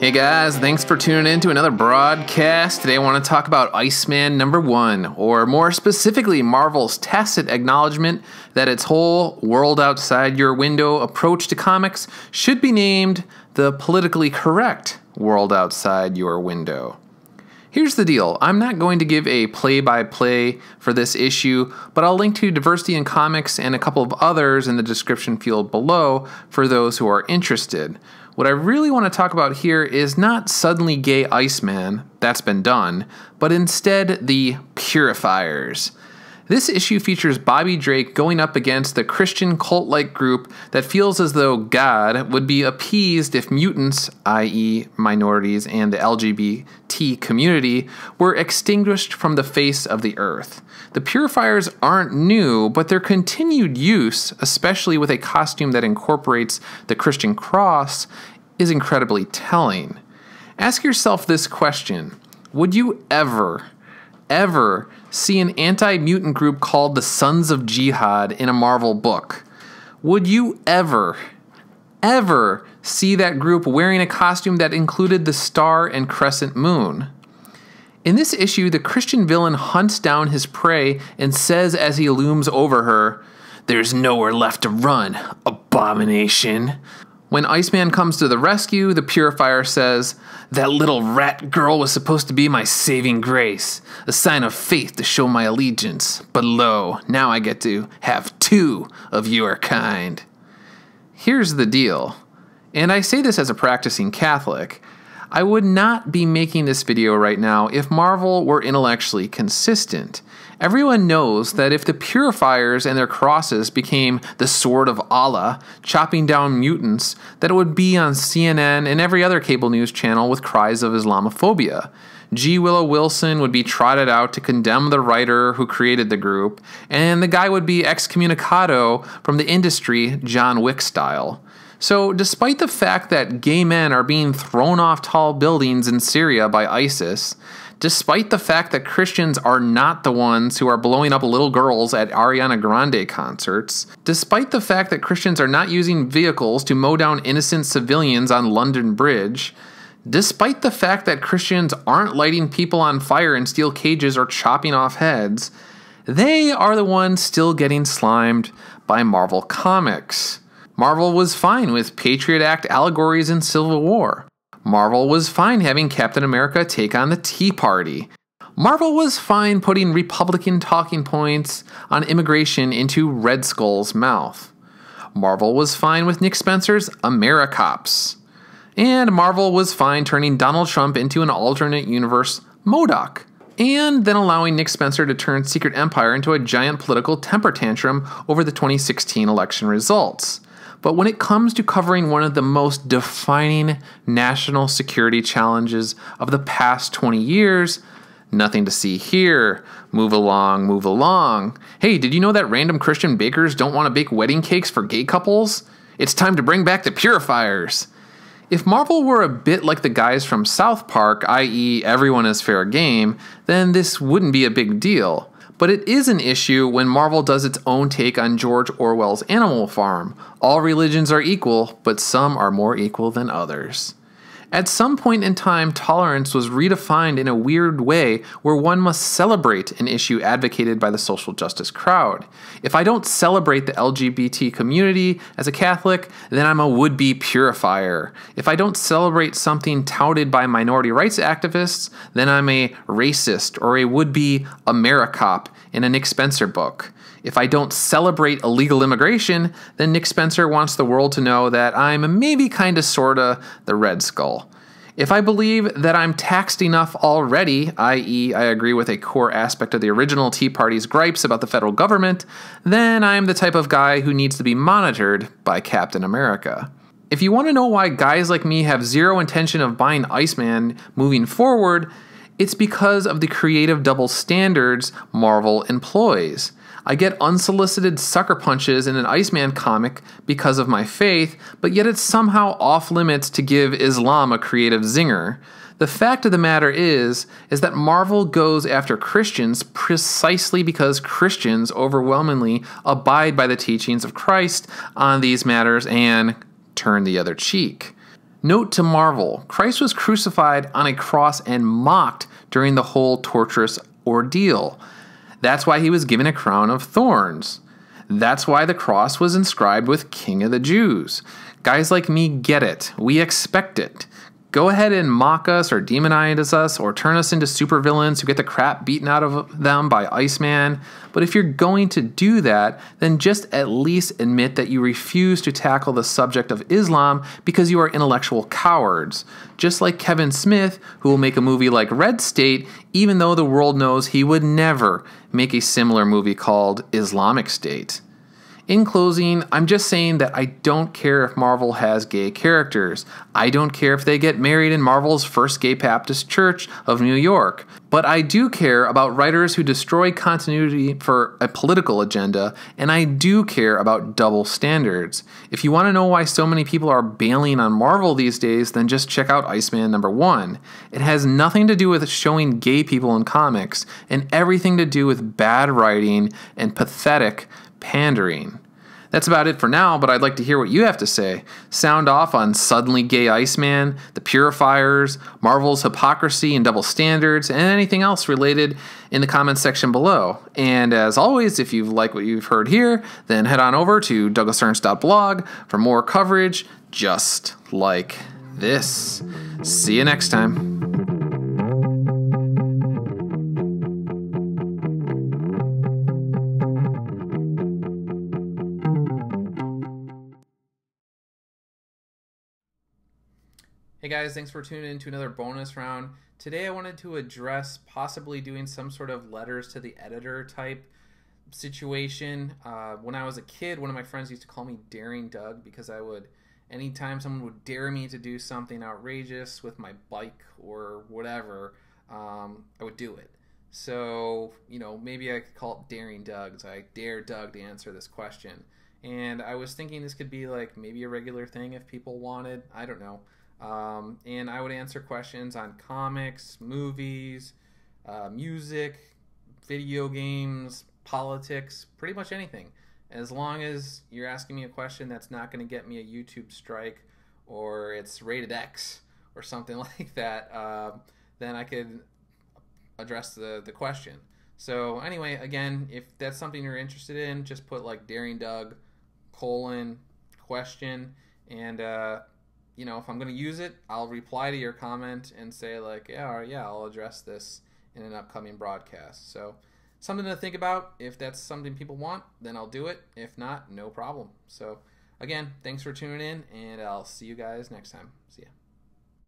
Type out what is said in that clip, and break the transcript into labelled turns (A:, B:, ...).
A: Hey guys, thanks for tuning in to another broadcast. Today I want to talk about Iceman #1, or more specifically, Marvel's tacit acknowledgement that its whole world outside your window approach to comics should be named the politically correct world outside your window. Here's the deal. I'm not going to give a play-by-play for this issue, but I'll link to Diversity in Comics and a couple of others in the description field below for those who are interested. What I really want to talk about here is not suddenly gay Iceman, that's been done, but instead the Purifiers. This issue features Bobby Drake going up against the Christian cult-like group that feels as though God would be appeased if mutants, i.e. minorities and the LGBT community, were extinguished from the face of the earth. The Purifiers aren't new, but their continued use, especially with a costume that incorporates the Christian cross, is incredibly telling. Ask yourself this question: would you ever see an anti-mutant group called the Sons of Jihad in a Marvel book? Would you ever see that group wearing a costume that included the star and crescent moon? In this issue, the Christian villain hunts down his prey and says as he looms over her, "There's nowhere left to run, abomination." When Iceman comes to the rescue, the Purifier says, "That little rat girl was supposed to be my saving grace, a sign of faith to show my allegiance. But lo, now I get to have two of your kind." Here's the deal, and I say this as a practicing Catholic. I would not be making this video right now if Marvel were intellectually consistent. Everyone knows that if the Purifiers and their crosses became the sword of Allah, chopping down mutants, that it would be on CNN and every other cable news channel with cries of Islamophobia. G. Willow Wilson would be trotted out to condemn the writer who created the group, and the guy would be excommunicado from the industry, John Wick style. So despite the fact that gay men are being thrown off tall buildings in Syria by ISIS, despite the fact that Christians are not the ones who are blowing up little girls at Ariana Grande concerts, despite the fact that Christians are not using vehicles to mow down innocent civilians on London Bridge, despite the fact that Christians aren't lighting people on fire in steel cages or chopping off heads, they are the ones still getting slimed by Marvel Comics. Marvel was fine with Patriot Act allegories in Civil War. Marvel was fine having Captain America take on the Tea Party. Marvel was fine putting Republican talking points on immigration into Red Skull's mouth. Marvel was fine with Nick Spencer's AmeriCops. And Marvel was fine turning Donald Trump into an alternate universe MODOK. And then allowing Nick Spencer to turn Secret Empire into a giant political temper tantrum over the 2016 election results. But when it comes to covering one of the most defining national security challenges of the past 20 years, nothing to see here. Move along, move along. Hey, did you know that random Christian bakers don't want to bake wedding cakes for gay couples? It's time to bring back the Purifiers. If Marvel were a bit like the guys from South Park, i.e. everyone is fair game, then this wouldn't be a big deal. But it is an issue when Marvel does its own take on George Orwell's Animal Farm. All religions are equal, but some are more equal than others. At some point in time, tolerance was redefined in a weird way where one must celebrate an issue advocated by the social justice crowd. If I don't celebrate the LGBT community as a Catholic, then I'm a would-be purifier. If I don't celebrate something touted by minority rights activists, then I'm a racist or a would-be AmeriCop in a Nick Spencer book. If I don't celebrate illegal immigration, then Nick Spencer wants the world to know that I'm maybe kinda sorta the Red Skull. If I believe that I'm taxed enough already, i.e. I agree with a core aspect of the original Tea Party's gripes about the federal government, then I'm the type of guy who needs to be monitored by Captain America. If you want to know why guys like me have zero intention of buying Iceman moving forward, it's because of the creative double standards Marvel employs. I get unsolicited sucker punches in an Iceman comic because of my faith, but yet it's somehow off limits to give Islam a creative zinger. The fact of the matter is that Marvel goes after Christians precisely because Christians overwhelmingly abide by the teachings of Christ on these matters and turn the other cheek. Note to Marvel, Christ was crucified on a cross and mocked during the whole torturous ordeal. That's why he was given a crown of thorns. That's why the cross was inscribed with King of the Jews. Guys like me get it. We expect it. Go ahead and mock us or demonize us or turn us into supervillains who get the crap beaten out of them by Iceman. But if you're going to do that, then just at least admit that you refuse to tackle the subject of Islam because you are intellectual cowards. Just like Kevin Smith, who will make a movie like Red State, even though the world knows he would never make a similar movie called Islamic State. In closing, I'm just saying that I don't care if Marvel has gay characters. I don't care if they get married in Marvel's First Gay Baptist Church of New York. But I do care about writers who destroy continuity for a political agenda, and I do care about double standards. If you want to know why so many people are bailing on Marvel these days, then just check out Iceman #1. It has nothing to do with showing gay people in comics, and everything to do with bad writing and pathetic pandering. That's about it for now, but I'd like to hear what you have to say. Sound off on Suddenly Gay Iceman, the Purifiers, Marvel's hypocrisy and double standards, and anything else related in the comments section below. And as always, if you like what you've heard here, then head on over to douglasstearns.blog for more coverage just like this. See you next time. Hey guys, thanks for tuning in to another bonus round. Today I wanted to address possibly doing some sort of letters to the editor type situation. When I was a kid, one of my friends used to call me Daring Doug because anytime someone would dare me to do something outrageous with my bike or whatever, I would do it. So, maybe I could call it Daring Doug. So I dare Doug to answer this question. And I was thinking this could be like maybe a regular thing if people wanted. I don't know. And I would answer questions on comics, movies, music, video games, politics, pretty much anything. As long as you're asking me a question that's not going to get me a YouTube strike or it's rated X or something like that, then I could address the question. So anyway, again, if that's something you're interested in, just put like Daring Doug, question, and if I'm going to use it, I'll reply to your comment and say like, yeah, I'll address this in an upcoming broadcast. So something to think about. If that's something people want, then I'll do it. If not, no problem. So again, thanks for tuning in, and I'll see you guys next time. See ya.